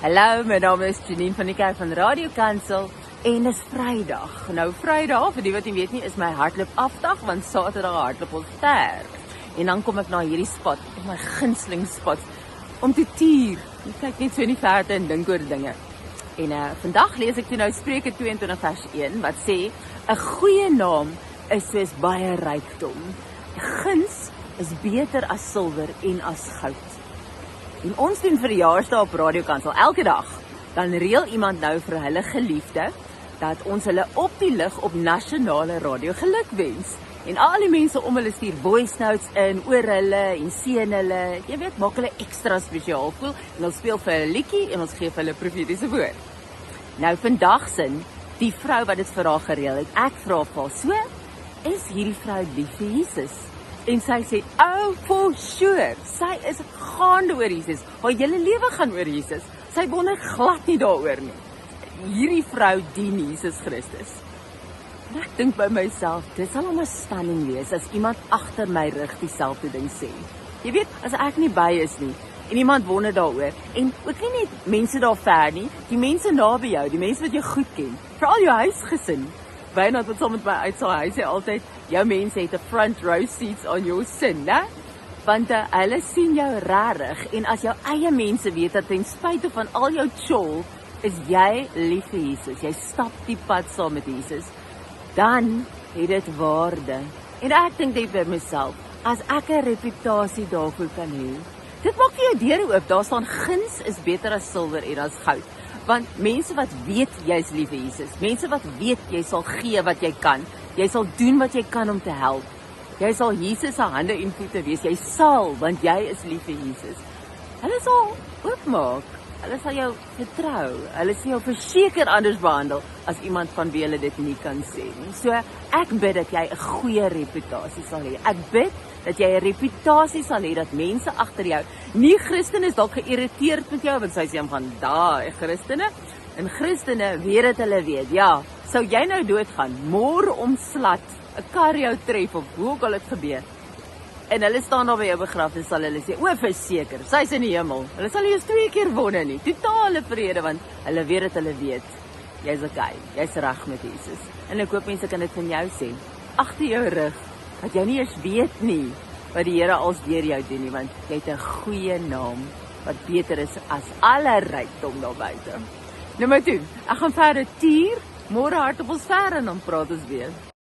Hallo, my naam is Janine van die Kerk van Radio Kansel en is Vrydag. Nou Vrydag, vir die wat nie weet nie, is my hardloop afdag, want Saterdag hardloop ons ver. En dan kom ek na hierdie spot, my gunsteling spot, om te tuur. Ek kyk net so in die verte en dink oor dinge. En vandag lees ek toe nou Spreuke 22 vers 1, wat sê, 'n goeie naam is soos baie rykdom. Guns is beter as silwer en as goud. En ons doen verjaarsdae op Radio Kansel elke dag. Dan reël iemand nou vir hulle geliefde dat ons hulle op die lig op nasionale radio gelukwens. En al die mense om hulle stuur voice notes in oor hulle en seën hulle. Jy weet, maak hulle ekstra spesiaal voel en ons speel vir hulle liedjie en ons gee vir hulle profetiese woord. Nou vandag sin die vrou wat dit vir haar gereël het. Ek vra vir haar, so is hierdie vrou lief vir Jesus? En sy sê, oh, for sure, sy is gaande oor Jesus, haar hele lewe gaan oor Jesus, sy wonder glad nie daaroor nie. Hierdie vrou dien Jesus Christus. En ek dink by myself, dit sal om 'n stunning wees, as iemand agter my rug dieselfde ding sê. Jy weet, as ek nie by is nie, en iemand wonder daaroor, en ook nie net mense daar ver nie, die mense naby jou, die mense wat jy goed ken, veral jou huisgesin. Wynand wat saam met my uitsaai, hy sê altyd, jou mense het 'n front row seats on your sin, né? Want hulle sien jou rarig, en as jou eie mense weet dat ten spyte van al jou chol, is jy lief vir Jesus, jy stap die pad saam met Jesus, dan het dit waarde. En ek dink net by myself, as ek 'n reputasie daarvoor kan hê, dit maak vir jou deure oop, daar staan guns is beter as silwer en as goud. Want mense wat weet jy is lief vir Jesus, mense wat weet jy sal gee wat jy kan, jy sal doen wat jy kan om te help, jy sal Jesus se hande en voete wees, jy sal, want jy is lief vir Jesus. Hulle sal oopmaak, hulle sal jou vertrou, hulle sal jou verseker anders behandel, as iemand van wie hulle dit nie kan sê nie. So, ek bid dat jy 'n goeie reputasie sal hê, ek bid dat jy 'n reputasie sal hê, dat mense agter jou, nie Christene is dalk geïrriteerd met jou, want sy sê van, daai Christene, en Christene weet dat hulle weet, ja, sou jy nou doodgaan, môre om slat, 'n kar jou tref, of hoe ook al dit gebeur, en hulle staan daar by jou begrafnis, sal hulle sê, o, verseker, sy is in die hemel, hulle sal nie eens 2 keer wonder nie, totale vrede, want hulle weet dat hulle weet, jy's okay, jy's reg met Jesus, en ek hoop mense kan dit van jou sê, agter jou rug, dat jy nie eens weet nie, wat die Here als deur jou doen nie, want jy het 'n goeie naam, wat beter is as alle rykdom daar buite. Nou maar toe, ek gaan verder tuur, môre hardop ons ver en dan praat ons weer.